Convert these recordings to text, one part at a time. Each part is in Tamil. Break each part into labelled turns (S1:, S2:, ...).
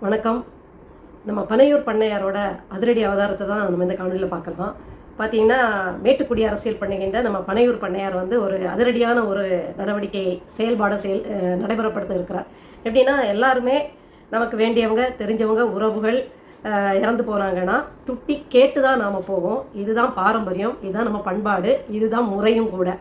S1: வணக்கம். நம்ம பனையூர் பண்ணையாரோட அதிரடி அவதாரத்தை தான் நம்ம இந்த காணொலியில் பார்க்கலாம். பார்த்தீங்கன்னா, மேட்டுக்குடி அரசியல் பண்ணுகின்ற நம்ம பனையூர் பண்ணையார் வந்து ஒரு அதிரடியான ஒரு நடவடிக்கை நடைமுறைப்படுத்த இருக்கிறார். எப்படின்னா, எல்லாருமே நமக்கு வேண்டியவங்க, தெரிஞ்சவங்க, உறவுகள் இறந்து போனாங்கன்னா துட்டி கேட்டு தான் நாம் போவோம். இதுதான் பாரம்பரியம், இதுதான் நம்ம பண்பாடு, இதுதான் முறையும் கூட.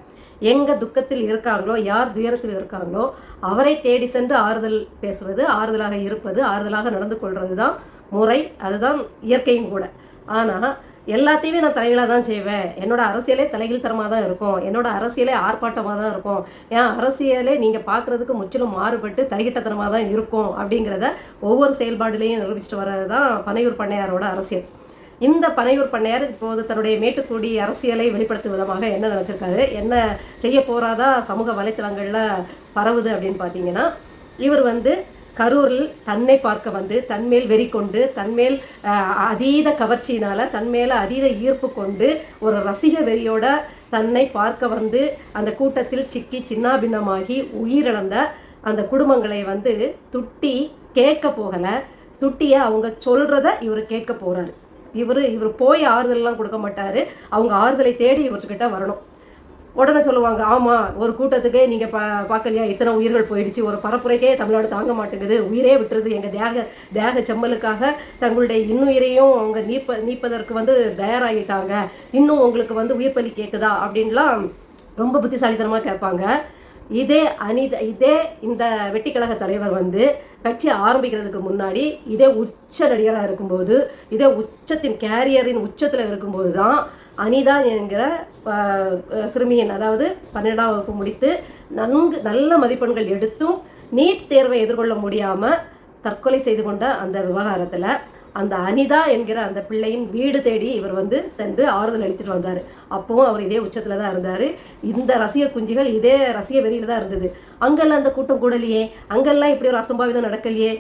S1: எங்கே துக்கத்தில் இருக்காங்களோ, யார் துயரத்தில் இருக்காங்களோ அவரை தேடி சென்று ஆறுதல் பேசுவது, ஆறுதலாக இருப்பது, ஆறுதலாக நடந்து கொள்வது தான் முறை. அதுதான் இயற்கையும் கூட. ஆனால் எல்லாத்தையுமே நான் தலைகளாக தான் செய்வேன், என்னோட அரசியலே தலைகீழ் தரமாக தான் இருக்கும், என்னோட அரசியலே ஆர்ப்பாட்டமாக தான் இருக்கும், ஏன் அரசியலே நீங்கள் பார்க்குறதுக்கு முற்றிலும் மாறுபட்டு தரிகிட்டத்தனமாக தான் இருக்கும் அப்படிங்கிறத ஒவ்வொரு செயல்பாடுலேயும் நிரூபிச்சுட்டு வர்றது தான் பனையூர் பண்ணையாரோட அரசியல். இந்த பனையூர் பண்ணையார் இப்போது தன்னுடைய மேட்டுக்குடி அரசியலை வெளிப்படுத்தும் விதமாக என்ன நினச்சிருக்காரு, என்ன செய்ய போறாதா சமூக வலைத்தளங்களில் பரவுது அப்படின்னு பார்த்தீங்கன்னா, இவர் வந்து கரூரில் தன்னை பார்க்க வந்து தன்மேல் வெறி கொண்டு, தன்மேல் அதீத கவர்ச்சியினால், தன்மேல அதீத ஈர்ப்பு கொண்டு ஒரு ரசிக வெறியோட தன்னை பார்க்க வந்து அந்த கூட்டத்தில் சிக்கி சின்னாபின்னமாகி உயிரிழந்த அந்த குடும்பங்களை வந்து துட்டி கேட்க போகலை, துட்டியை அவங்க சொல்கிறத இவர் கேட்க போகிறாரு. இவர் போய் ஆறுதல்லாம் கொடுக்க மாட்டார், அவங்க ஆறுதலை தேடி இவர்கிட்ட வரணும். உடனே சொல்லுவாங்க, ஆமாம், ஒரு கூட்டத்துக்கே நீங்கள் பார்க்கலையா, இத்தனை உயிர்கள் போயிடுச்சு, ஒரு பரப்புரைக்கே தமிழ்நாடு தாங்க மாட்டேங்குது, உயிரே விட்டுருது, எங்கள் தேக செம்மலுக்காக தங்களுடைய இன்னுயிரையும் அவங்க நீப்பதற்கு வந்து தயாராகிட்டாங்க, இன்னும் உங்களுக்கு வந்து உயிர் பலி கேட்குதா அப்படின்லாம் ரொம்ப புத்திசாலித்தனமாக கேட்பாங்க. இதே இந்த வெட்டிக்கழக தலைவர் வந்து கட்சி ஆரம்பிக்கிறதுக்கு முன்னாடி இதே உச்ச நடிகராக இருக்கும்போது, இதே உச்சத்தின் கேரியரின் உச்சத்தில் இருக்கும்போது தான் அனிதா என்கிற சிறுமியின், அதாவது 12ஆம் வகுப்பு முடித்து நல்ல மதிப்பெண்கள் எடுத்தும் நீட் தேர்வை எதிர்கொள்ள முடியாமல் தற்கொலை செய்து கொண்ட அந்த விவகாரத்தில் அந்த அனிதா என்கிற அந்த பிள்ளையின் வீடு தேடி இவர் வந்து சென்று ஆறுதல் அளித்துட்டு வந்தார். அப்போவும் அவர் இதே உச்சத்தில் தான் இருந்தார். இந்த ரசிக குஞ்சுகள் இதே ரசிக வெறியில் தான் இருந்தது. அங்கெல்லாம் அந்த கூட்டம் கூடலையே, அங்கெல்லாம் இப்படி ஒரு அசம்பாவிதம் நடக்கலையே.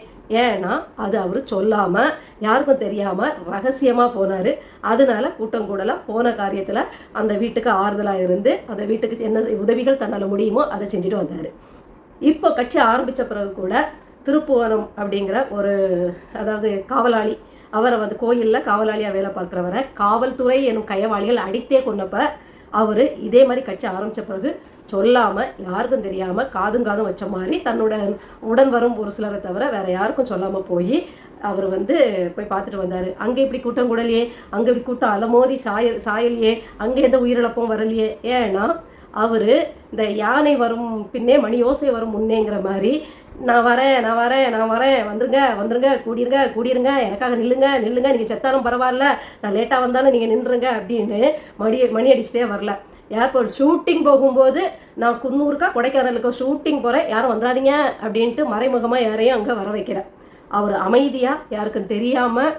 S1: ஏன்னா அது அவர் சொல்லாமல், யாருக்கும் தெரியாமல் ரகசியமாக போனார். அதனால கூட்டம் கூடலாம். போன காரியத்தில் அந்த வீட்டுக்கு ஆறுதலாக இருந்து அந்த வீட்டுக்கு என்ன உதவிகள் தன்னால் முடியுமோ அதை செஞ்சுட்டு வந்தார். இப்போ கட்சி ஆரம்பித்த பிறகு கூட திருப்புவனம் அப்படிங்கிற ஒரு, அதாவது காவலாளி, அவரை வந்து கோயிலில் காவலாளியாக வேலை பார்க்குறவரை காவல்துறை எனும் கயவாளிகள் அடித்தே கொன்னப்ப அவர் இதே மாதிரி கட்சி ஆரம்பித்த பிறகு சொல்லாமல், யாருக்கும் தெரியாமல், காதும் வச்ச மாதிரி உடன் வரும் ஒரு சிலரை தவிர வேறு யாருக்கும் சொல்லாமல் போய் அவர் வந்து போய் பார்த்துட்டு வந்தார். அங்கே இப்படி கூட்டம் கூடலையே, அங்கே இப்படி கூட்டம் அலமோதி சாயலையே, அங்கே எந்த உயிரிழப்பும் வரலையே. ஏன்னா அவர் இந்த யானை வரும் பின்னே மணி யோசை வரும் முன்னேங்கிற மாதிரி, நான் வரேன், வந்துருங்க, கூடிருங்க, எனக்காக நில்லுங்க, நீங்கள் செத்தாலும் பரவாயில்ல, நான் லேட்டாக வந்தாலும் நீங்கள் நின்றுங்க அப்படின்னு மணி அடிச்சுட்டே வரல. ஏர்போர்ட் ஷூட்டிங் போகும்போது நான் குன்னூருக்கா கொடைக்கானலுக்கோ ஷூட்டிங் போகிறேன், யாரும் வந்துடாதீங்க அப்படின்ட்டு மறைமுகமாக யாரையும் அங்கே வர வைக்கிறேன். அவர் அமைதியாக, யாருக்கும் தெரியாமல்,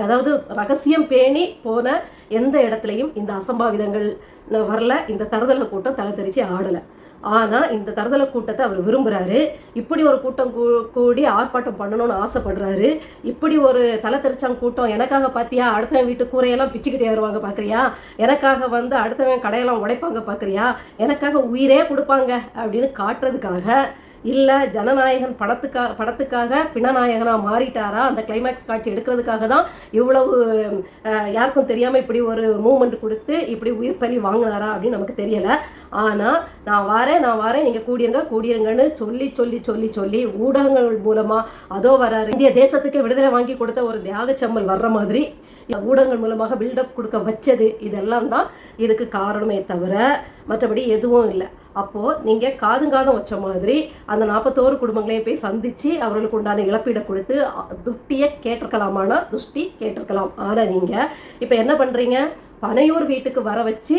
S1: அதாவது ரகசியம் பேணி போன எந்த இடத்துலையும் இந்த அசம்பாவிதங்கள் வரல. இந்த தருதலை கூட்டம் தலை தெரிச்சு ஆடலை. ஆனால் இந்த தருதலை கூட்டத்தை அவர் விரும்புகிறாரு. இப்படி ஒரு கூட்டம் கூடி ஆர்ப்பாட்டம் பண்ணணும்னு ஆசைப்படுறாரு. இப்படி ஒரு தலை தெரிச்சாங்க கூட்டம் எனக்காக பார்த்தியா, அடுத்தவன் வீட்டு கூரையெல்லாம் பிச்சுக்கிட்டே வருவாங்க பார்க்குறியா, எனக்காக வந்து அடுத்தவன் கடையெல்லாம் உடைப்பாங்க பார்க்குறியா, எனக்காக உயிரே கொடுப்பாங்க அப்படின்னு காட்டுறதுக்காக, இல்லை ஜனநாயகன் படத்துக்காக பிணநாயகனாக மாறிட்டாரா, அந்த கிளைமேக்ஸ் காட்சி எடுக்கிறதுக்காக தான் இவ்வளவு யாருக்கும் தெரியாமல் இப்படி ஒரு மூமெண்ட் கொடுத்து இப்படி உயிர் பலி வாங்கினாரா அப்படின்னு நமக்கு தெரியலை. ஆனால் நான் வரேன், நீங்கள் கூடியிருங்கன்னு சொல்லி ஊடகங்கள் மூலமாக அதோ வராரு. இந்திய தேசத்துக்கு விடுதலை வாங்கி கொடுத்த ஒரு தியாகச்சம்மல் வர்ற மாதிரி ஊடகங்கள் மூலமாக பில்டப் கொடுக்க வச்சது இதெல்லாம் தான் இதுக்கு காரணமே தவிர மற்றபடி எதுவும் இல்லை. அப்போது நீங்கள் காதும் வச்ச மாதிரி அந்த 41 குடும்பங்களையும் போய் சந்தித்து அவர்களுக்கு உண்டான இழப்பீடை கொடுத்து துஷ்டியை கேட்டிருக்கலாமானா துஷ்டி கேட்டிருக்கலாம். ஆனால் நீங்கள் இப்போ என்ன பண்ணுறீங்க, பனையூர் வீட்டுக்கு வர வச்சு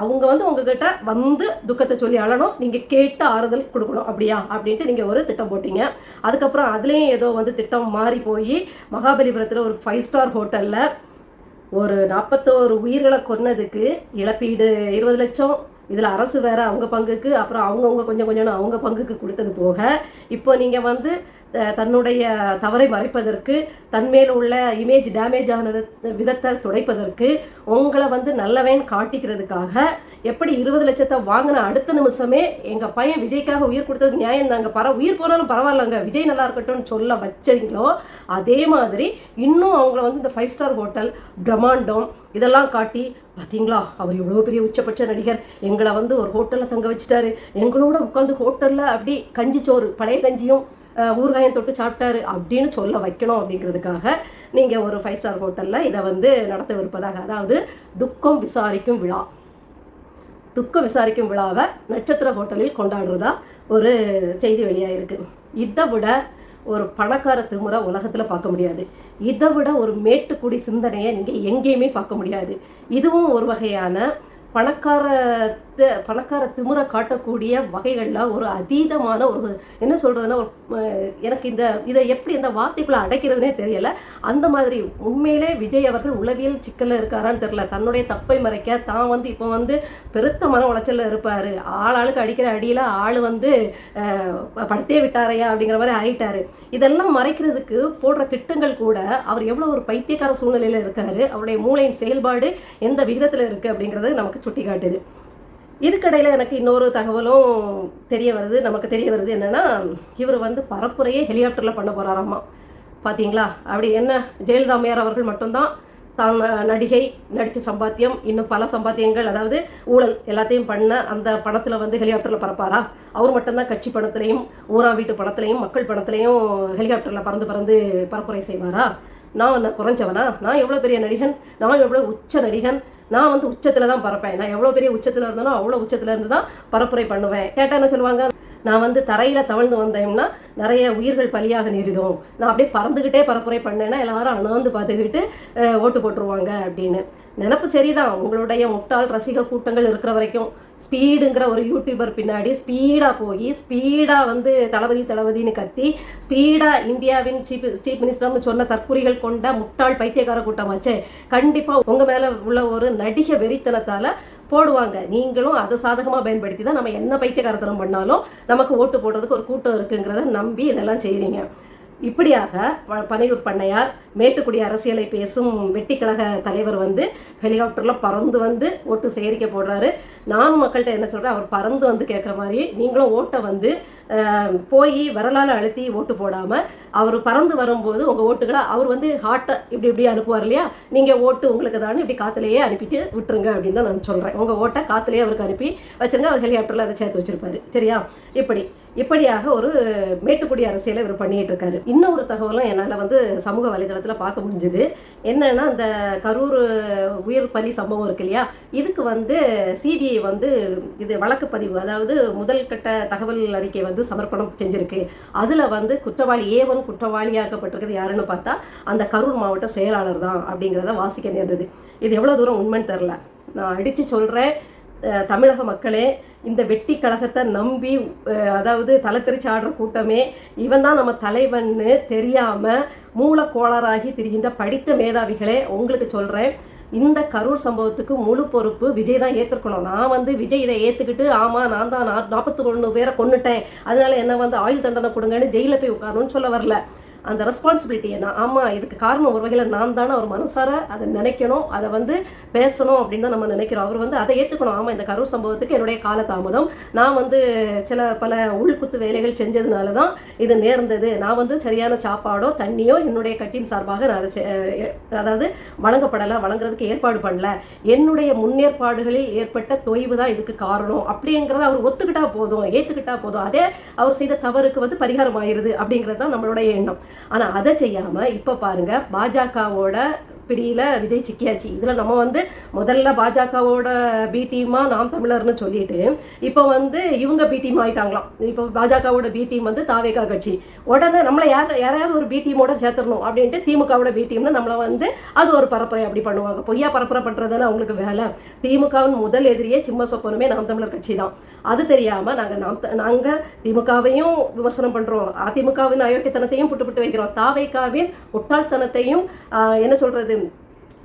S1: அவங்க வந்து உங்ககிட்ட வந்து துக்கத்தை சொல்லி அழணும், நீங்கள் கேட்டு ஆறுதல் கொடுக்கணும், அப்படியா அப்படின்ட்டு நீங்கள் ஒரு திட்டம் போட்டீங்க. அதுக்கப்புறம் அதுலேயும் ஏதோ வந்து திட்டம் மாறி போய் மகாபலிபுரத்தில் ஒரு 5 ஸ்டார் ஹோட்டலில் ஒரு 41 உயிர்களை கொன்னதுக்கு இழப்பீடு 20 லட்சம், இதில் அரசு வேறு அவங்க பங்குக்கு, அப்புறம் அவங்கவுங்க கொஞ்சம் அவங்க பங்குக்கு கொடுத்தது போக, இப்போ நீங்கள் வந்து தன்னுடைய தவறை மறைப்பதற்கு, தன்மேல் உள்ள இமேஜ் டேமேஜ் ஆன விதத்தை துடைப்பதற்கு, உங்களை வந்து நல்லவன் காட்டிக்கிறதுக்காக எப்படி 20 லட்சத்தை வாங்கின அடுத்த நிமிஷமே எங்கள் பையன் விஜய்க்காக உயிர் கொடுத்தது நியாயம் தாங்க, உயிர் போனாலும் பரவாயில்லங்க, விஜய் நல்லா இருக்கட்டும்னு சொல்ல வச்சீங்களோ அதே மாதிரி இன்னும் அவங்கள வந்து இந்த 5 ஸ்டார் ஹோட்டல் பிரம்மாண்டம் இதெல்லாம் காட்டி, பார்த்தீங்களா அவர் எவ்வளோ பெரிய உச்சபட்ச நடிகர், எங்களை வந்து ஒரு ஹோட்டலில் தங்க வச்சுட்டாரு, எங்களோட உட்காந்து ஹோட்டலில் அப்படி கஞ்சி சோறு பழைய கஞ்சியும் ஊறுகாயம் தொட்டு சாப்பிட்டாரு அப்படின்னு சொல்ல வைக்கணும் அப்படிங்கிறதுக்காக நீங்கள் ஒரு 5 ஸ்டார் ஹோட்டலில் இதை வந்து நடத்தவிருப்பதாக, அதாவது துக்கம் விசாரிக்கும் விழா, துக்கம் விசாரிக்கும் விழாவை நட்சத்திர ஹோட்டலில் கொண்டாடுறதா ஒரு செய்தி வெளியாகிருக்கு. இதை விட ஒரு பணக்கார திமுறை உலகத்தில் பார்க்க முடியாது. இதை விட ஒரு மேட்டுக்குடி சிந்தனையை நீங்கள் எங்கேயுமே பார்க்க முடியாது. இதுவும் ஒரு வகையான பணக்கார திமுறை காட்டக்கூடிய வகைகளில் ஒரு அதீதமான ஒரு என்ன சொல்கிறதுன்னா, எனக்கு இதை எப்படி இந்த வார்த்தைக்குள்ளே அடைக்கிறதுனே தெரியலை. அந்த மாதிரி உண்மையிலே விஜய் அவர்கள் உளவியல் சிக்கலில் இருக்காரான்னு தெரியல. தன்னுடைய தப்பை மறைக்க தான் வந்து இப்போ வந்து பெருத்த மன உளைச்சலில் இருப்பார். ஆளுக்கு அடிக்கிற அடியில் ஆள் வந்து படுத்தே விட்டாரையா அப்படிங்கிற மாதிரி ஆகிட்டாரு. இதெல்லாம் மறைக்கிறதுக்கு போடுற திட்டங்கள் கூட அவர் எவ்வளோ ஒரு பைத்தியக்கார சூழ்நிலையில் இருக்கார், அவருடைய மூளையின் செயல்பாடு எந்த விகிதத்தில் இருக்குது அப்படிங்கிறது நமக்கு சுட்டி காட்டுது. இதுக்கடையில் எனக்கு இன்னொரு தகவலும் நமக்கு தெரிய வருது என்னென்னா, இவர் வந்து பரப்புரையே ஹெலிகாப்டரில் பண்ண போகிறாராம்மா. பார்த்தீங்களா, அப்படி என்ன ஜெயலலிதா அம்மையார் அவர்கள் மட்டும்தான் தான் நடிகை நடித்த சம்பாத்தியம் இன்னும் பல சம்பாத்தியங்கள், அதாவது ஊழல் எல்லாத்தையும் பண்ண அந்த பணத்தில் வந்து ஹெலிகாப்டரில் பறப்பாரா? அவர் மட்டும்தான் கட்சி பணத்திலையும் ஊரா வீட்டு பணத்திலையும் மக்கள் பணத்திலையும் ஹெலிகாப்டரில் பறந்து பரப்புரை செய்வாரா? நான் குறைஞ்சவனா? நான் எவ்வளோ பெரிய நடிகன், நான் எவ்வளோ உச்ச நடிகன், நான் வந்து உச்சத்தில் தான் பறப்பேன். நான் எவ்வளோ பெரிய உச்சத்தில் இருந்தேனோ அவ்வளோ உச்சத்தில் இருந்து தான் பரப்புரை பண்ணுவேன். கேட்டால் என்ன சொல்லுவாங்க, நான் வந்து தரையில் தவழ்ந்து வந்தேன்னா நிறைய உயிர்கள் பலியாக நேரிடும், நான் அப்படியே பறந்துக்கிட்டே பரப்புரை பண்ணேன்னா எல்லாரும் அணாந்து பார்த்துக்கிட்டு ஓட்டு போட்டுருவாங்க அப்படின்னு. நினப்பு சரிதான், உங்களுடைய முட்டாள் ரசிக கூட்டங்கள் இருக்கிற வரைக்கும் ஸ்பீடுங்கிற ஒரு யூடியூபர் பின்னாடி ஸ்பீடாக போய் ஸ்பீடாக வந்து தளபதினு கத்தி ஸ்பீடாக இந்தியாவின் சீஃப் மினிஸ்டர்னு சொன்ன தற்குறிகள் கொண்ட முட்டாள் பைத்தியக்கார கூட்டமாச்சே, கண்டிப்பாக உங்கள் மேலே உள்ள ஒரு நடிக வெறித்தனத்தால் போடுவாங்க. நீங்களும் அதை சாதகமாக பயன்படுத்தி தான் நம்ம என்ன பைத்தியக்காரத்தனம் பண்ணாலும் நமக்கு ஓட்டு போடுறதுக்கு ஒரு கூட்டம் இருக்குங்கிறத நம்பி இதெல்லாம் செய்கிறீங்க. இப்படியாக பனையூர் பண்ணையார் மேட்டுக்குடி அரசியலை பேசும் வெட்டிக்கழக தலைவர் வந்து ஹெலிகாப்டரில் பறந்து வந்து ஓட்டு சேகரிக்க போடுறாரு. நானும் மக்கள்கிட்ட என்ன சொல்கிறேன், அவர் பறந்து வந்து கேட்குற மாதிரி நீங்களும் ஓட்டை வந்து போய் விரலால் அழுத்தி ஓட்டு போடாமல் அவர் பறந்து வரும்போது உங்கள் ஓட்டுகளை அவர் வந்து ஹார்ட்டை இப்படி அனுப்புவார் இல்லையா, நீங்கள் ஓட்டு உங்களுக்கு தானே இப்படி காற்றுலையே அனுப்பிட்டு விட்டுருங்க அப்படின்னு தான் நான் சொல்கிறேன். உங்கள் ஓட்டை காற்றுலையே அவருக்கு அனுப்பி வச்சுருங்க, அவர் ஹெலிகாப்டரில் அதை சேர்த்து வச்சுருப்பாரு. சரியா? இப்படியாக ஒரு மேட்டுக்குடி அரசியலை இவர் பண்ணிகிட்டு இருக்காரு. இன்னொரு தகவலும் என்னால் வந்து சமூக வலைதளத்தில் பார்க்க முடிஞ்சுது. என்னன்னா, அந்த கரூர் உயிர் பலி சம்பவம் இருக்கு இல்லையா, இதுக்கு வந்து சிபிஐ வந்து இது வழக்கு பதிவு, அதாவது முதல் கட்ட தகவல் அறிக்கை வந்து சமர்ப்பணம் செஞ்சிருக்கு. அதில் வந்து குற்றவாளி A1 குற்றவாளியாக்கப்பட்டிருக்கிறது யாருன்னு பார்த்தா அந்த கரூர் மாவட்ட செயலாளர் தான் அப்படிங்கிறத வாசிக்க நேர்ந்தது. இது எவ்வளோ தூரம் உண்மைன்னு தெரில. நான் அடித்து சொல்கிறேன், தமிழக மக்களே, இந்த வெட்டி கழகத்தை நம்பி அதாவது தலைத்தெறிச்சு ஆடுற கூட்டமே இவன் தான் நம்ம தலைவன்னு தெரியாமல் மூலக்கோளாறாகி திரிகின்ற படித்த மேதாவிகளே, உங்களுக்கு சொல்கிறேன், இந்த கரூர் சம்பவத்துக்கு முழு பொறுப்பு விஜய் தான் ஏற்றுக்கணும். நான் வந்து விஜய் இதை ஏற்றுக்கிட்டு ஆமாம் நான் தான் 41 பேரை கொண்டுட்டேன், அதனால என்ன வந்து ஆயுள் தண்டனை கொடுங்கன்னு ஜெயிலில் போய் உட்காரணும்னு சொல்ல வரல. அந்த ரெஸ்பான்சிபிலிட்டியை நான் ஆமாம் இதுக்கு காரணம் ஒரு வகையில் நான் தானே, அவர் மனசார அதை நினைக்கணும், அதை வந்து பேசணும் அப்படின்னு தான் நம்ம நினைக்கிறோம். அவர் வந்து அதை ஏற்றுக்கணும். ஆமாம், இந்த கரூர் சம்பவத்துக்கு என்னுடைய காலதாமதம், நான் வந்து பல உள்குத்து வேலைகள் செஞ்சதுனால தான் இது நேர்ந்தது, நான் வந்து சரியான சாப்பாடோ தண்ணியோ என்னுடைய கட்சியின் சார்பாக நான் அதாவது வழங்குறதுக்கு ஏற்பாடு பண்ணல, என்னுடைய முன்னேற்பாடுகளில் ஏற்பட்ட தொய்வு தான் இதுக்கு காரணம் அப்படிங்கிறத அவர் ஒத்துக்கிட்டா போதும், ஏற்றுக்கிட்டா போதும், அதே அவர் செய்த தவறுக்கு வந்து பரிகாரம் ஆயிடுது அப்படிங்கிறது தான் நம்மளுடைய எண்ணம். ஆனால் அதை செய்யாமல் இப்போ பாருங்கள், பாஜகவோட பிடியில் விஜய் சிக்கியாச்சு. இதில் நம்ம வந்து முதல்ல பாஜகவோட பி டீமா நாம் தமிழர்னு சொல்லிட்டு இப்போ வந்து இவங்க பி டீம் ஆகிட்டாங்களாம். இப்போ பாஜகவோட பி டீம் வந்து தாவேகா கட்சி. உடனே நம்மளை யாரையாவது ஒரு பி டீமோட சேர்த்துடணும் அப்படின்ட்டு திமுகவோட பி டீம்னு நம்மளை வந்து அது ஒரு பரப்புரை அப்படி பண்ணுவாங்க. பொய்யா பரப்புரை பண்ணுறதுன்னு அவங்களுக்கு வேலை. திமுகவின் முதல் எதிரியே சிம்ம சொப்பனமே நாம் தமிழர் கட்சி தான். அது தெரியாமல் நாங்கள் திமுகவையும் விமர்சனம் பண்ணுறோம், அதிமுகவின் அயோக்கியத்தனத்தையும் புட்டு வைக்கிறோம், தாவேகாவின் முட்டாள்தனத்தையும் என்ன சொல்கிறது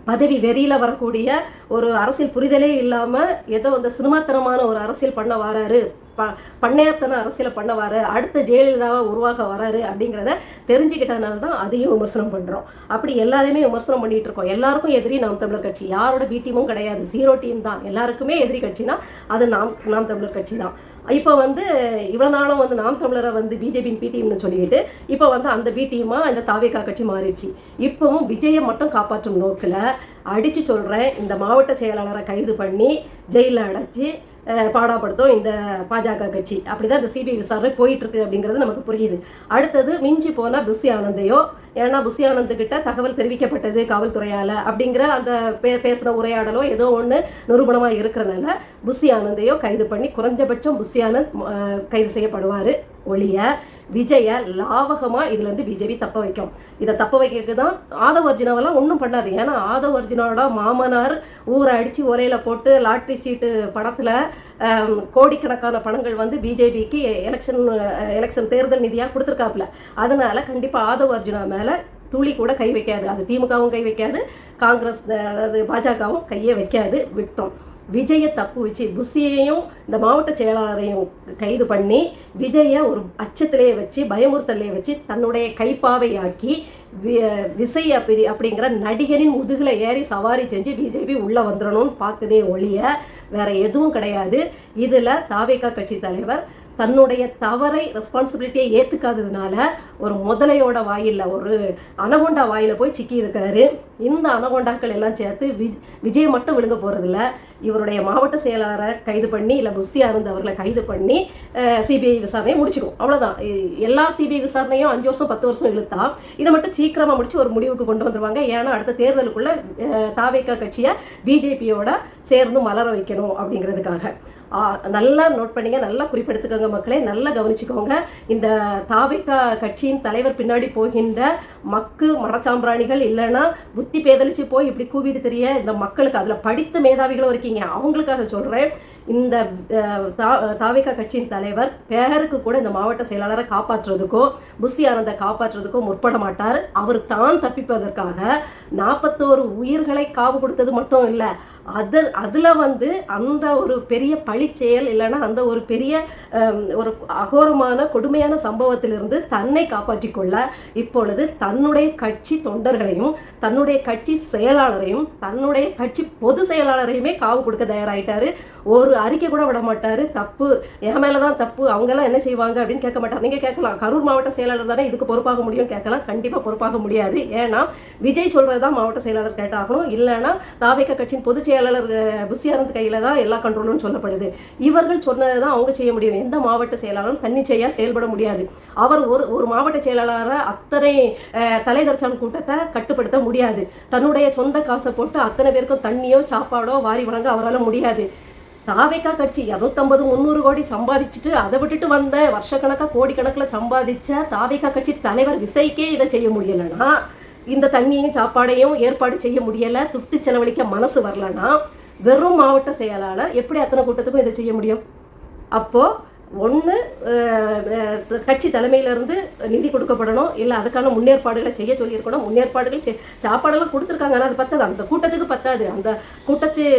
S1: பதவி வெறியில் வரக்கூடிய ஒரு அரசியல் புரிதலே இல்லாமல் ஏதோ அந்த சினிமாத்தனமான ஒரு அரசியல் பண்ண வராரு பண்ணையார்த்தன அரசியலை பண்ணவாரு, அடுத்த ஜெயலலிதாவை உருவாக வராரு அப்படிங்கிறத தெரிஞ்சுக்கிட்டதுனால தான் அதையும் விமர்சனம் பண்ணுறோம். அப்படி எல்லாரையுமே விமர்சனம் பண்ணிட்டு இருக்கோம். எல்லாருக்கும் எதிரி நாம் தமிழர் கட்சி, யாரோட பி டீமும் கிடையாது, 0 டீம் தான். எல்லாருக்குமே எதிரி கட்சினா அது நாம் தமிழர் கட்சி தான். இப்போ இவ்வளோ நாளும் நாம் தமிழரை பிஜேபியின் பி டீம்னு சொல்லிக்கிட்டு இப்போ அந்த பி டீமாக இந்த தாவேகா கட்சி மாறிடுச்சு. இப்போவும் விஜயை மட்டும் காப்பாற்றும் நோக்கில் அடித்து சொல்கிறேன், இந்த மாவட்ட செயலாளரை கைது பண்ணி ஜெயிலில் அடைச்சி பாடாப்படுத்தும் இந்த பாஜக கட்சி. அப்படிதான் இந்த சிபிஐ விசாரணை போயிட்டுருக்கு அப்படிங்கிறது நமக்கு புரியுது. அடுத்தது மிஞ்சி போனால் புஷி ஆனந்தையோ, ஏன்னா புஷி ஆனந்துக்கிட்ட தகவல் தெரிவிக்கப்பட்டது காவல்துறையால் அப்படிங்கிற அந்த பேசுகிற உரையாடலோ ஏதோ ஒன்று நிரூபணமாக இருக்கிறனால புஷி ஆனந்தையோ கைது பண்ணி குறைஞ்சபட்சம் புஷி ஆனந்த் கைது செய்யப்படுவார் ஒழிய விஜயை லாவகமாக இதுலேருந்து பிஜேபி தப்ப வைக்கும். இதை தப்ப வைக்கிறதுக்கு தான் ஆதவ் அர்ஜுனாவெல்லாம் ஒன்றும் பண்ணாது. ஏன்னா ஆதவ் அர்ஜுனாவோட மாமனார் ஊரை அடித்து ஒரையில் போட்டு லாட்ரி சீட்டு பணத்தில் கோடிக்கணக்கான பணங்கள் பிஜேபிக்கு எலெக்ஷன் தேர்தல் நிதியாக கொடுத்துருக்காப்புல. அதனால் கண்டிப்பாக ஆதவ் அர்ஜுனா மேலே துளி கூட கை வைக்காது. அது திமுகவும் கை வைக்காது, காங்கிரஸ் அதாவது பாஜகவும் கையே வைக்காது, விட்டோம். விஜயை தப்பு வச்சு புஷியையும் இந்த மாவட்ட செயலாளரையும் கைது பண்ணி விஜயை ஒரு அச்சத்திலேயே வச்சு பயமுறுத்தலையே வச்சு தன்னுடைய கைப்பாவையாக்கி விசை அப்படிங்கிற நடிகரின் முதுகில் ஏறி சவாரி செஞ்சு பிஜேபி உள்ளே வந்துடணும்னு பார்க்குதே ஒழிய வேற எதுவும் கிடையாது. இதில் தாவேகா கட்சி தலைவர் தன்னுடைய தவறை ரெஸ்பான்சிபிலிட்டியை ஏற்றுக்காததுனால ஒரு முதலையோட வாயில் ஒரு அனகொண்டா வாயில் போய் சிக்கி இருக்காரு. இந்த அனகொண்டாக்கள் எல்லாம் சேர்த்து விஜய் மட்டும் விழுங்க போகிறதில்ல, இவருடைய மாவட்ட செயலாளரை கைது பண்ணி இல்லை புஷி ஆனந்த் அவர்களை கைது பண்ணி சிபிஐ விசாரணையை முடிச்சிடும். அவ்வளோதான். எல்லா சிபிஐ விசாரணையும் 5 வருஷம் 10 வருஷம் இழுத்தா இதை மட்டும் சீக்கிரமாக முடிச்சு ஒரு முடிவுக்கு கொண்டு வந்துடுவாங்க. ஏன்னா அடுத்த தேர்தலுக்குள்ள தாவேகா கட்சியை பிஜேபியோட சேர்ந்து மலர வைக்கணும் அப்படிங்கிறதுக்காக. நல்லா நோட் பண்ணிங்க, நல்லா குறிப்பெடுத்துக்கோங்க மக்களே, நல்லா கவனிச்சுக்கோங்க. இந்த தாவேகா கட்சியின் தலைவர் பின்னாடி போகின்ற மடச்சாம்பிராணிகள் இல்லைன்னா புத்தி பேதலிச்சு போய் இப்படி கூவிட்டு தெரிய இந்த மக்களுக்கு, அதில் படித்த மேதாவிகளும் இருக்கீங்க, அவங்களுக்காக சொல்கிறேன். இந்த தாவேகா கட்சியின் தலைவர் பேருக்கு கூட இந்த மாவட்ட செயலாளரை காப்பாற்றுறதுக்கோ புஷி ஆனந்தை காப்பாற்றுறதுக்கோ முற்பட மாட்டார். அவர் தான் தப்பிப்பதற்காக 41 உயிர்களை காவு கொடுத்தது மட்டும் இல்லை, அதில் அந்த ஒரு பெரிய பழிச்செயல் இல்லைன்னா அந்த ஒரு பெரிய ஒரு அகோரமான கொடுமையான சம்பவத்திலிருந்து தன்னை காப்பாற்றிக்கொள்ள இப்பொழுது தன்னுடைய கட்சி தொண்டர்களையும் தன்னுடைய கட்சி செயலாளரையும் தன்னுடைய கட்சி பொது செயலாளரையுமே காவு கொடுக்க தயாராகிட்டாரு. ஒரு அறிக்கை கூட விட மாட்டார். தப்பு என் மேலே தான் தப்பு, அவங்கெல்லாம் என்ன செய்வாங்க அப்படின்னு கேட்க மாட்டார். நீங்கள் கேட்கலாம், கரூர் மாவட்ட செயலாளர் தானே இதுக்கு பொறுப்பாக முடியும்னு கேட்கலாம். கண்டிப்பாக பொறுப்பாக முடியாது. ஏன்னா விஜய் சொல்கிறது தான் மாவட்ட செயலாளர் கேட்டாகணும், இல்லைன்னா தாவேகா கட்சியின் பொதுச் செயலாளர் புஷி ஆனந்த் கையில் தான் எல்லா கண்ட்ரோலும் சொல்லப்படுது. இவர்கள் சொன்னதை தான் அவங்க செய்ய முடியும். எந்த மாவட்ட செயலாளரும் தன்னிச்சையாக செயல்பட முடியாது. அவர் ஒரு மாவட்ட செயலாளரை அத்தனை தலைதர்ச்சான் கூட்டத்தை கட்டுப்படுத்த முடியாது. தன்னுடைய சொந்த காசை போட்டு அத்தனை பேருக்கும் தண்ணியோ சாப்பாடோ வாரி வழங்க அவரால் முடியாது. தாவேகா கட்சி 250-300 கோடி சம்பாதிச்சுட்டு அதை விட்டுட்டு வந்த வருஷக்கணக்காக கோடிக்கணக்கில் சம்பாதிச்ச தாவேகா கட்சி தலைவர் விசைக்கே இதை செய்ய முடியலைன்னா, இந்த தண்ணியும் சாப்பாடையும் ஏற்பாடு செய்ய முடியலை, துட்டு செலவழிக்க மனசு வரலன்னா வெறும் மாவட்ட செயலாளர் எப்படி அத்தனை கூட்டத்துக்கும் இதை செய்ய முடியும்? அப்போது ஒன்று கட்சி தலைமையிலேருந்து நிதி கொடுக்கப்படணும், இல்லை அதுக்கான முன்னேற்பாடுகளை செய்ய சொல்லியிருக்கணும். முன்னேற்பாடுகள் சாப்பாடெல்லாம் கொடுத்துருக்காங்க, ஆனால் அது பத்தாது, அந்த கூட்டத்துக்கு பத்தாது. அந்த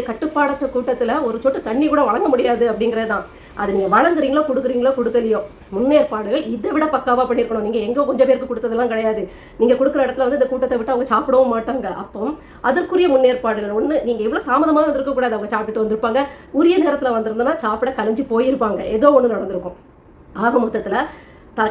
S1: கட்டுப்பாடற்ற கூட்டத்தில் ஒரு சொட்டு தண்ணி கூட வழங்க முடியாது அப்படிங்கிறது தான். அது நீங்கள் வழங்குறீங்களோ கொடுக்கலையோ முன்னேற்பாடுகள் இதை விட பக்காவாக பண்ணியிருக்கணும். நீங்கள் எங்கே கொஞ்சம் பேருக்கு கொடுத்ததெல்லாம் கிடையாது. நீங்கள் கொடுக்குற இடத்துல இந்த கூட்டத்தை விட்டு அவங்க சாப்பிடவும் மாட்டாங்க. அப்போ அதற்குரிய முன்னேற்பாடுகள் ஒன்று, நீங்கள் இவ்வளோ தாமதமாக வந்திருக்கக்கூடாது. அவங்க சாப்பிட்டுட்டு வந்திருப்பாங்க, உரிய நேரத்தில் வந்திருந்தோன்னா சாப்பிட கலைஞ்சு போயிருப்பாங்க, ஏதோ ஒன்று நடந்திருக்கும். ஆக மொத்தத்தில்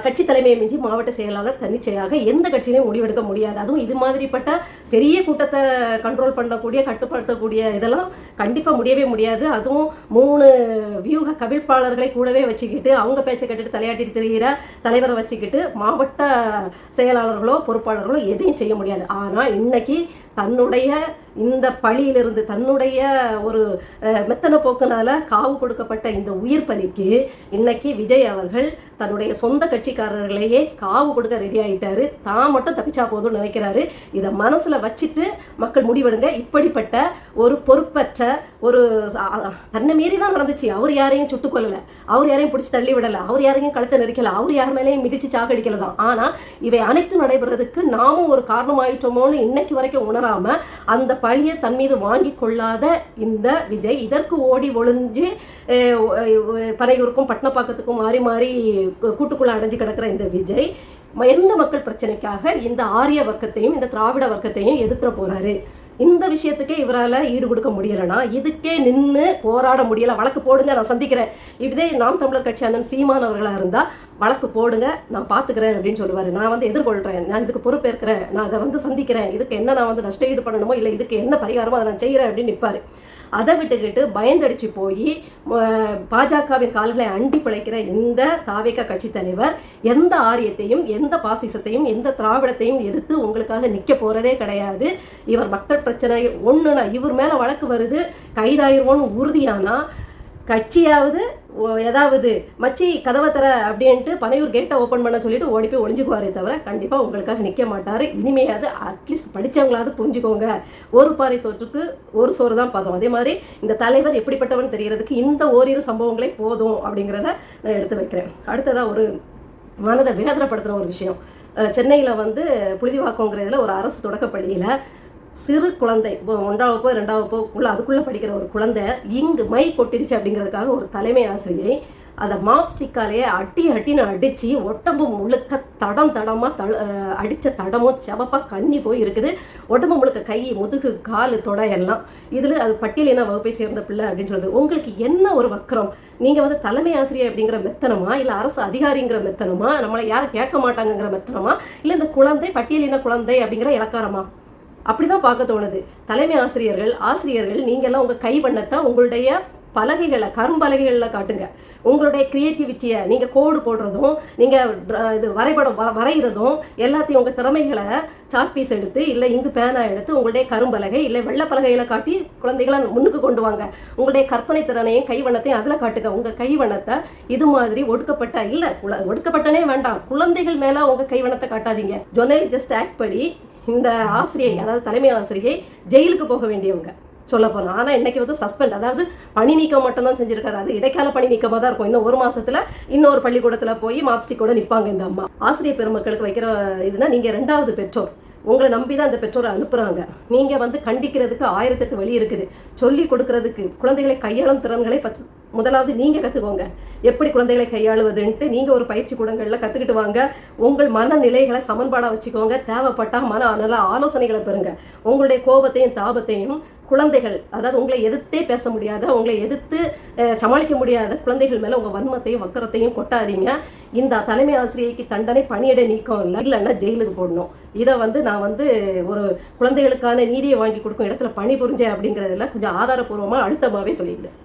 S1: கட்சி தலைமையை மிஞ்சி மாவட்ட செயலாளர் தன்னிச்சையாக எந்த கட்சியிலையும் முடிவெடுக்க முடியாது. அதுவும் இது மாதிரிப்பட்ட பெரிய கூட்டத்தை கண்ட்ரோல் பண்ணக்கூடிய கட்டுப்படுத்தக்கூடிய இதெல்லாம் கண்டிப்பாக முடியவே முடியாது. அதுவும் 3 வியூக கவிழ்ப்பாளர்களை கூடவே வச்சுக்கிட்டு அவங்க பேச்சை கேட்டுட்டு தலையாட்டிட்டு தெரிகிற தலைவரை வச்சுக்கிட்டு மாவட்ட செயலாளர்களோ பொறுப்பாளர்களோ எதையும் செய்ய முடியாது. ஆனால் இன்னைக்கு தன்னுடைய இந்த பழியிலிருந்து தன்னுடைய ஒரு மெத்தன போக்குனால காவு கொடுக்கப்பட்ட இந்த உயிர் பலிக்கு இன்னைக்கு விஜய் அவர்கள் தன்னுடைய சொந்த கட்சிக்காரர்களையே காவு கொடுக்க ரெடி ஆகிட்டாரு. தான் மட்டும் தப்பிச்சா போதும்னு நினைக்கிறாரு. இதை மனசில் வச்சுட்டு மக்கள் முடிவெடுங்க. இப்படிப்பட்ட ஒரு பொறுப்பற்ற ஒரு தன்னை மீறி தான் நடந்துச்சு. அவர் யாரையும் சுட்டு கொல்லலை, அவர் யாரையும் பிடிச்சி தள்ளி விடலை, அவர் யாரையும் கழுத்தை நெரிக்கலை, அவர் யார் மேலேயும் மிதிச்சு சாக்கடிக்கல தான். ஆனால் இவை அனைத்து நடைபெறதுக்கு நாமும் ஒரு காரணமாயிட்டோமோன்னு இன்னைக்கு வரைக்கும் உணராம அந்த பழியை தன் மீது வாங்கி கொள்ளாத இந்த விஜய் இதற்கு ஓடி ஒளிஞ்சு பனையூருக்கும் பட்டணப்பாக்கத்துக்கும் மாறி மாறி கூட்டுக்குள்ள அடைஞ்சு கிடக்கிற இந்த விஜய் எந்த மக்கள் பிரச்சனைக்காக இந்த ஆரிய வர்க்கத்தையும் இந்த திராவிட வர்க்கத்தையும் எதிர்க்க போறாரு? இந்த விஷயத்துக்கே இவரால் ஈடு கொடுக்க முடியலைன்னா இதுக்கே நின்று போராட முடியலை. வழக்கு போடுங்க, நான் சந்திக்கிறேன். இதே நாம் தமிழர் கட்சி அண்ணன் சீமான் அவர்களாக இருந்தால் வழக்கு போடுங்க, நான் பார்த்துக்கிறேன் அப்படின்னு சொல்லுவார். நான் வந்து எதிர்கொள்கிறேன், நான் இதுக்கு பொறுப்பேற்கிறேன், நான் அதை வந்து சந்திக்கிறேன், இதுக்கு என்ன நான் வந்து நஷ்ட ஈடு பண்ணணுமோ இல்லை இதுக்கு என்ன பரிகாரமோ அதை நான் செய்கிறேன் அப்படின்னு நிற்பார். அதை விட்டுக்கிட்டு பயந்தடிச்சு போய் பாஜகவின் கால்களை அண்டி பிழைக்கிற இந்த தாவேகா கட்சி தலைவர் எந்த ஆரியத்தையும் எந்த பாசிசத்தையும் எந்த திராவிடத்தையும் எதிர்த்து உங்களுக்காக நிற்க போகிறதே கிடையாது. இவர் மக்கள் பிரச்சனை ஒன்றுனா இவர் மேலே வழக்கு வருது, கைதாயிருவோன்னு உறுதியானா கட்சியாவது ஏதாவது மச்சி கதவை தர அப்படின்ட்டு பனையூர் கேட்டை ஓப்பன் பண்ண சொல்லிட்டு ஓடி போய் ஒளிஞ்சுக்குவாரே தவிர கண்டிப்பாக உங்களுக்காக நிற்க மாட்டார். இனிமையாவது அட்லீஸ்ட் படித்தவங்களாவது புரிஞ்சுக்கோங்க. ஒரு பாறை சோற்றுக்கு ஒரு சோறு தான் பார்த்தோம். அதே மாதிரி இந்த தலைவர் எப்படிப்பட்டவன் தெரிகிறதுக்கு இந்த ஓரிரு சம்பவங்களே போதும் அப்படிங்கிறத நான் எடுத்து வைக்கிறேன். அடுத்ததாக ஒரு மனதை வேதனைப்படுத்துகிற ஒரு விஷயம். சென்னையில் வந்து புழுதிவாக்கங்கிறதுல ஒரு அரசு தொடக்கப்பள்ளியில் சிறு குழந்தை 1ஆம் வகுப்போ 2ஆம் வகுப்போக்குள்ளே அதுக்குள்ளே படிக்கிற ஒரு குழந்தை இங்கு மை கொட்டிடுச்சு அப்படிங்கிறதுக்காக ஒரு தலைமை ஆசிரியை அதை மாப் ஸ்டிக்காலேயே அட்டின்னு அடித்து உடம்பு முழுக்க தடமாக அடித்த தடமும் செவப்பாக கண்ணி போய் இருக்குது. உடம்பு முழுக்க கை முதுகு கால் தொடை எல்லாம். இதில் அது பட்டியலின வகுப்பை சேர்ந்த பிள்ளை அப்படின்னு சொல்லுது. உங்களுக்கு என்ன ஒரு வக்கரம்? நீங்கள் வந்து தலைமை ஆசிரியர் அப்படிங்கிற மெத்தனமா, இல்லை அரசு அதிகாரிங்கிற மெத்தனமா, நம்மளை யாரும் கேட்க மாட்டாங்கிற மெத்தனமா, இல்லை இந்த குழந்தை பட்டியலின குழந்தை அப்படிங்கிற இலக்காரமா? அப்படிதான் பார்க்க தோணுது. தலைமை ஆசிரியர்கள் நீங்கள்லாம் உங்கள் கைவண்ணத்தை உங்களுடைய பலகைகளை கரும்பலகைகளில் காட்டுங்க. உங்களுடைய கிரியேட்டிவிட்டியை நீங்கள் கோடு போடுறதும் நீங்கள் இது வரைபடம் வரைகிறதும் எல்லாத்தையும் உங்கள் திறமைகளை சாக் பீஸ் எடுத்து இல்லை இங்கு பேனா எடுத்து உங்களுடைய கரும்பலகை இல்லை வெள்ளப்பலகையில் காட்டி குழந்தைகளை முன்னுக்கு கொண்டு வாங்க. உங்களுடைய கற்பனை திறனையும் கைவண்ணத்தையும் அதில் காட்டுங்க. உங்கள் கைவண்ணத்தை இது மாதிரி ஒடுக்கப்பட்ட இல்லை ஒடுக்கப்பட்டனே வேண்டாம், குழந்தைகள் மேலே உங்கள் கைவண்ணத்தை காட்டாதீங்க. ஜொனல் ஜஸ்ட் ஆக்ட் படி இந்த ஆசிரியை அதாவது தலைமை ஆசிரியை ஜெயிலுக்கு போக வேண்டியவங்க சொல்ல போனால். ஆனால் இன்னைக்கு வந்து சஸ்பெண்ட் அதாவது பணி நீக்கம் மட்டும்தான் செஞ்சிருக்காரு. அது இடைக்கால பணி நீக்கமாக தான் இருக்கும். இன்னும் 1 மாசத்துல இன்னொரு பள்ளிக்கூடத்தில் போய் மாப்ஸ்டிக்கோட நிற்பாங்க இந்த அம்மா. ஆசிரியர் பெருமக்களுக்கு வைக்கிற இதுனா நீங்கள் 2வது பெற்றோர், உங்களை நம்பி தான் இந்த பெற்றோரை அனுப்புகிறாங்க. நீங்கள் வந்து கண்டிக்கிறதுக்கு 1008 வழி இருக்குது. சொல்லி கொடுக்கறதுக்கு குழந்தைகளை கையாளும் திறன்களை முதலாவது நீங்கள் கற்றுக்கோங்க. எப்படி குழந்தைகளை கையாளுவதுன்ட்டு நீங்கள் ஒரு பயிற்சி கூடங்களில் கற்றுக்கிட்டு வாங்க. உங்கள் மனநிலைகளை சமன்பாடாக வச்சுக்கோங்க. தேவைப்பட்டால் நல்ல ஆலோசனைகளை பெறுங்க. உங்களுடைய கோபத்தையும் தாபத்தையும் குழந்தைகள் அதாவது உங்களை எதிர்த்தே பேச முடியாத, உங்களை எதிர்த்து சமாளிக்க முடியாத குழந்தைகள் மேலே உங்கள் வன்மத்தையும் வக்கரத்தையும் கொட்டாதீங்க. இந்த தலைமை ஆசிரியைக்கு தண்டனை பணியிடை நீக்கம் இல்லைன்னா ஜெயிலுக்கு போடணும். இதை வந்து நான் வந்து ஒரு குழந்தைகளுக்கான நீதியை வாங்கி கொடுக்கும் இடத்துல பணிபுரிஞ்சேன் அப்படிங்கிறதுல கொஞ்சம் ஆதாரப்பூர்வமாக அழுத்தமாகவே சொல்லிக்கிறேன்.